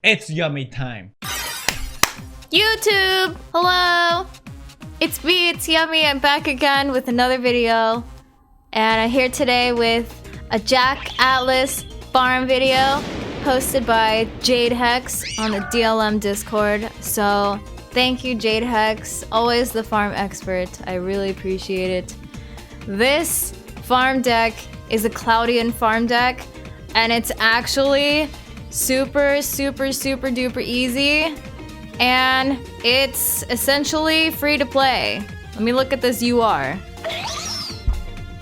It's yummy time. YouTube! Hello! It's me, it's Yummy. I'm back again with another video. And I'm here today with a Jack Atlas farm video hosted by Jade Hex on the DLM Discord. So thank you, Jade Hex. Always the farm expert. I really appreciate it. This farm deck is a Cloudian farm deck, and it's actually super duper easy, and it's essentially free to play. Let me look at this UR.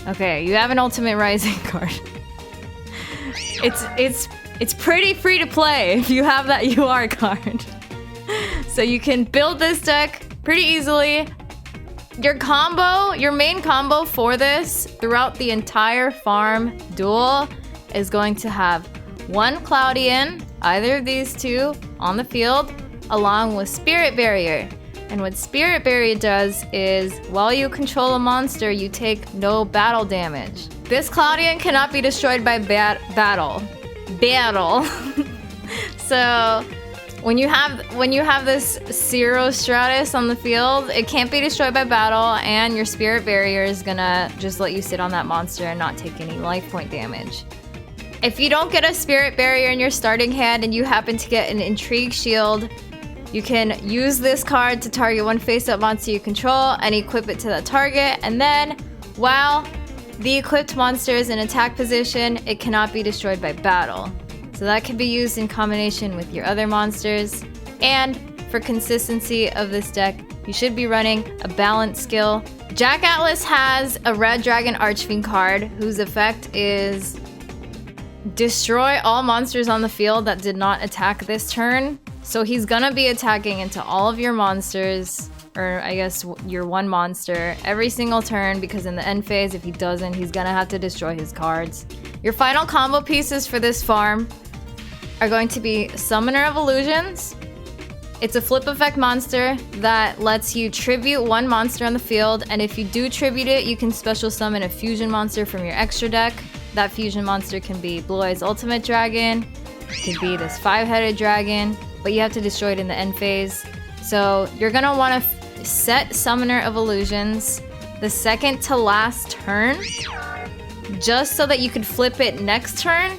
Okay, you have an Ultimate Rising card. It's pretty free to play if you have that UR card. So you can build this deck pretty easily. Your main combo for this throughout the entire farm duel is going to have one Cloudian, either of these two, on the field, along with Spirit Barrier. And what Spirit Barrier does is, while you control a monster, you take no battle damage. This Cloudian cannot be destroyed by battle. So when you have this Zero Stratus on the field, it can't be destroyed by battle, and your Spirit Barrier is gonna just let you sit on that monster and not take any life point damage. If you don't get a Spirit Barrier in your starting hand and you happen to get an Intrigue Shield, you can use this card to target one face-up monster you control and equip it to that target, and then while the equipped monster is in attack position, it cannot be destroyed by battle. So that can be used in combination with your other monsters. And for consistency of this deck, you should be running a balance skill. Jack Atlas has a Red Dragon Archfiend card whose effect is destroy all monsters on the field that did not attack this turn. So he's gonna be attacking into all of your monsters, or I guess your one monster, every single turn, because in the end phase, if he doesn't, he's gonna have to destroy his cards. Your final combo pieces for this farm are going to be Summoner of Illusions. It's a flip effect monster that lets you tribute one monster on the field, and if you do tribute it, you can special summon a fusion monster from your extra deck. That fusion monster can be Blue Eyes Ultimate Dragon, it could be this 5-headed dragon, but you have to destroy it in the end phase. So you're gonna wanna set Summoner of Illusions the second to last turn, just so that you could flip it next turn.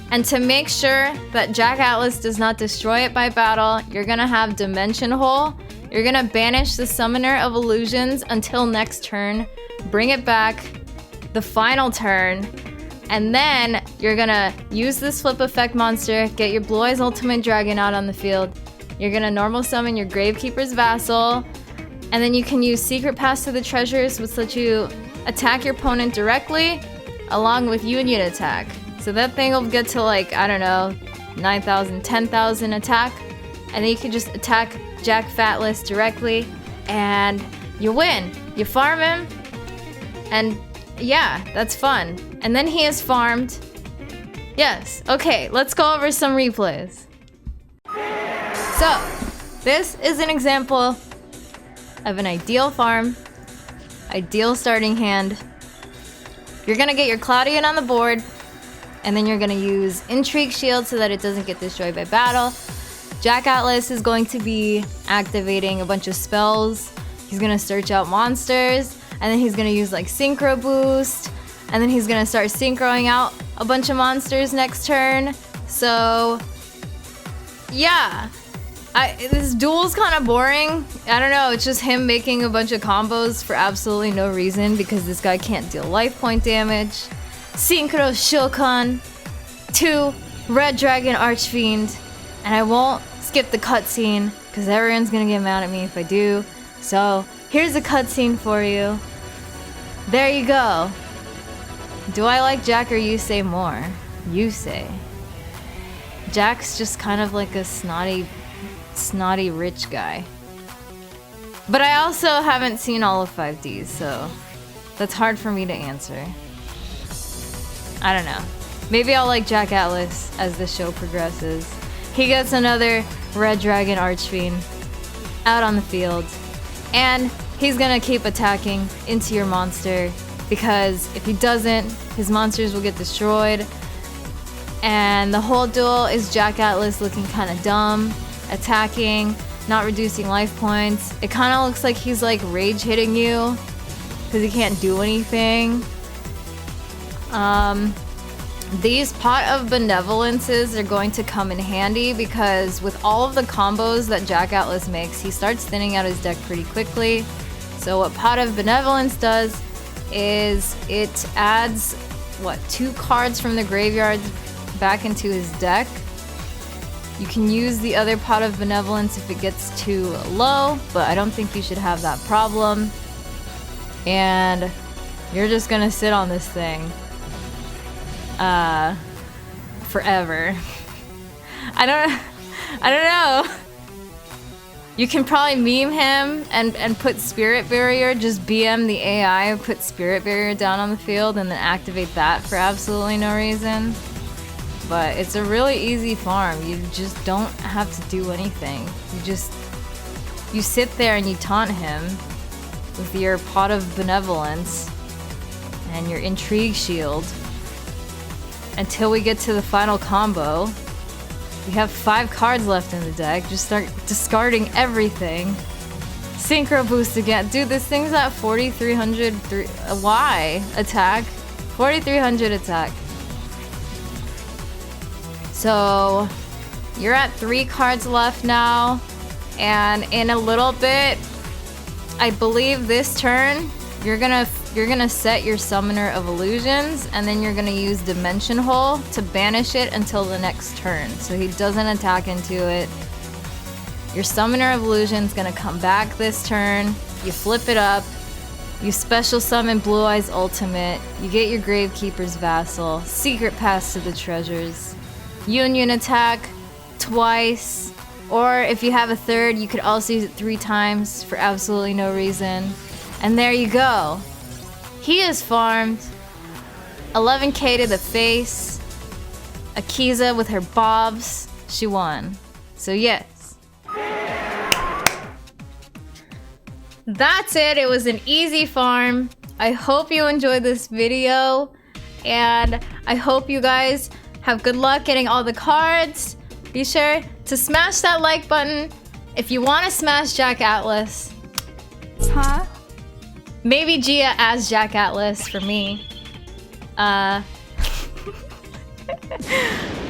And to make sure that Jack Atlas does not destroy it by battle, you're gonna have Dimension Hole. You're gonna banish the Summoner of Illusions until next turn, bring it back the final turn, and then you're gonna use this flip effect monster, get your Blue Eyes Ultimate Dragon out on the field. You're gonna normal summon your Gravekeeper's Vassal, and then you can use Secret Pass to the Treasures, which lets you attack your opponent directly, along with Union Attack. So that thing will get to, like, I don't know, 9,000, 10,000 attack. And then you can just attack Jack Atlas directly, and you win. You farm him, and yeah, that's fun. And then he is farmed. Yes, okay, let's go over some replays. So, this is an example of an ideal farm, ideal starting hand. You're gonna get your Cloudian on the board, and then you're gonna use Intrigue Shield so that it doesn't get destroyed by battle. Jack Atlas is going to be activating a bunch of spells. He's gonna search out monsters, and then he's gonna use like Synchro Boost, and then he's gonna start synchroing out a bunch of monsters next turn. So yeah, this duel's kind of boring. I don't know, it's just him making a bunch of combos for absolutely no reason, because this guy can't deal life point damage. Synchro Shilkan, 2 Red Dragon Archfiend, and I won't skip the cutscene because everyone's gonna get mad at me if I do. So here's a cutscene for you. There you go. Do I like Jack or you say more? You say. Jack's just kind of like a snotty rich guy. But I also haven't seen all of 5Ds, so that's hard for me to answer. I don't know. Maybe I'll like Jack Atlas as the show progresses. He gets another Red Dragon Archfiend out on the field, and he's gonna keep attacking into your monster, because if he doesn't, his monsters will get destroyed. And the whole duel is Jack Atlas looking kind of dumb, attacking, not reducing life points. It kind of looks like he's like rage hitting you because he can't do anything. These Pot of Benevolences are going to come in handy because with all of the combos that Jack Atlas makes, he starts thinning out his deck pretty quickly. So what Pot of Benevolence does is it adds, 2 cards from the graveyard back into his deck. You can use the other Pot of Benevolence if it gets too low, but I don't think you should have that problem. And you're just gonna sit on this thing forever. I don't know. You can probably meme him and put Spirit Barrier, just BM the AI, put Spirit Barrier down on the field and then activate that for absolutely no reason. But it's a really easy farm. You just don't have to do anything. You sit there and you taunt him with your Pot of Benevolence and your Intrigue Shield until we get to the final combo. We have 5 cards left in the deck. Just start discarding everything. Synchro boost again. Dude, this thing's at 4,300 Y attack. 4,300 attack. So you're at 3 cards left now. And in a little bit, I believe this turn, you're gonna set your Summoner of Illusions, and then you're gonna use Dimension Hole to banish it until the next turn, so he doesn't attack into it. Your Summoner of Illusions gonna come back this turn. You flip it up. You special summon Blue Eyes Ultimate. You get your Gravekeeper's Vassal. Secret Pass to the Treasures. Union attack twice. Or if you have a third, you could also use it 3 times for absolutely no reason. And there you go. He is farmed. 11k to the face. Akiza with her bobs. She won. So yes. That's it. It was an easy farm. I hope you enjoyed this video. And I hope you guys have good luck getting all the cards. Be sure to smash that like button if you want to smash Jack Atlas. Huh? Maybe Gia as Jack Atlas for me. I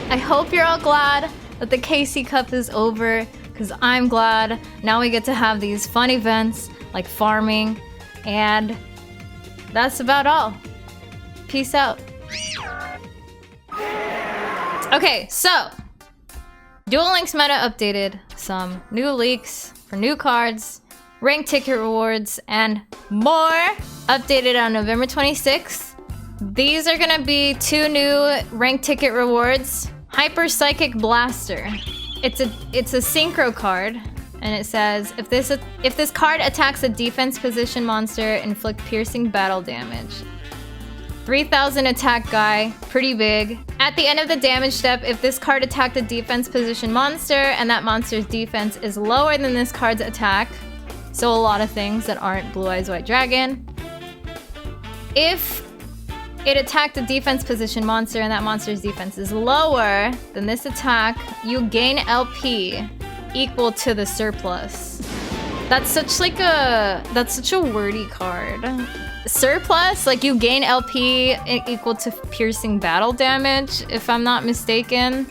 hope you're all glad that the KC Cup is over, because I'm glad. Now we get to have these fun events like farming, and that's about all. Peace out. Okay, so Duel Links meta updated, some new leaks for new cards, rank ticket rewards, and more. Updated on November 26th. These are gonna be 2 new rank ticket rewards. Hyper Psychic Blaster. It's a synchro card, and it says if this card attacks a defense position monster, inflict piercing battle damage. 3,000 attack guy, pretty big. At the end of the damage step, if this card attacked a defense position monster and that monster's defense is lower than this card's attack, so a lot of things that aren't Blue Eyes White Dragon. If it attacked a defense position monster and that monster's defense is lower than this attack, you gain LP equal to the surplus. That's such a wordy card. Surplus, like you gain LP equal to piercing battle damage, if I'm not mistaken.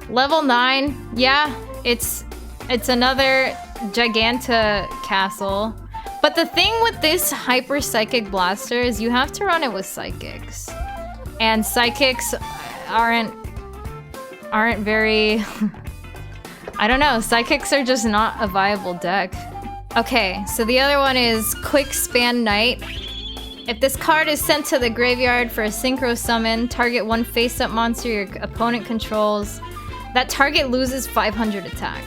Level 9, yeah, it's another Giganta castle. But the thing with this Hyper Psychic Blaster is you have to run it with Psychics. And Psychics aren't very... I don't know, Psychics are just not a viable deck. Okay, so the other one is Quick Span Knight. If this card is sent to the graveyard for a synchro summon, target 1 face-up monster your opponent controls. That target loses 500 attack.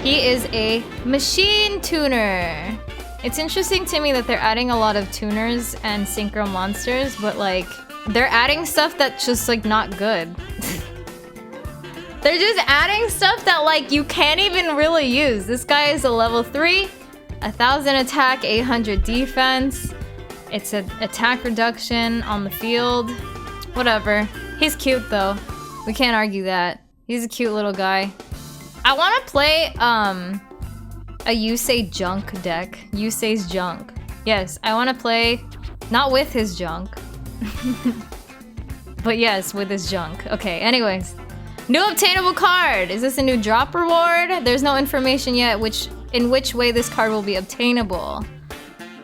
He is a machine tuner. It's interesting to me that they're adding a lot of tuners and synchro monsters, but like, they're adding stuff that's just like not good. They're just adding stuff that like you can't even really use. This guy is a level 3, 1,000 attack, 800 defense. It's an attack reduction on the field. Whatever. He's cute though. We can't argue that. He's a cute little guy. I want to play a Yusei junk deck. Yusei's junk. Yes, I want to play not with his junk. But yes, with his junk. Okay, anyways. New obtainable card! Is this a new drop reward? There's no information yet in which way this card will be obtainable.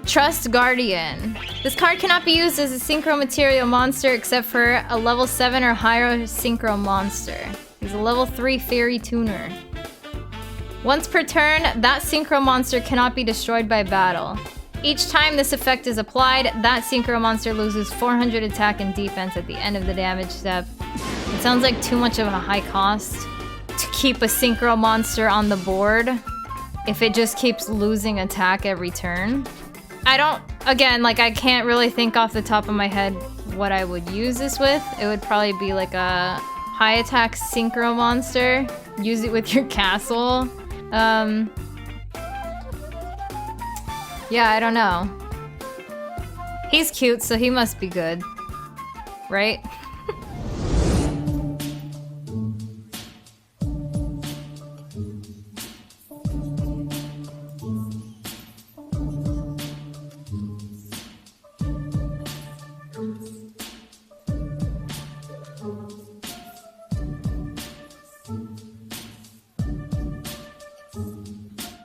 Trust Guardian. This card cannot be used as a synchro material monster except for a level 7 or higher synchro monster. He's a level 3 fairy tuner. Once per turn, that synchro monster cannot be destroyed by battle. Each time this effect is applied, that synchro monster loses 400 attack and defense at the end of the damage step. It sounds like too much of a high cost to keep a synchro monster on the board if it just keeps losing attack every turn. Again, like I can't really think off the top of my head what I would use this with. It would probably be like a high attack synchro monster. Use it with your castle. Yeah, I don't know. He's cute, so he must be good. Right?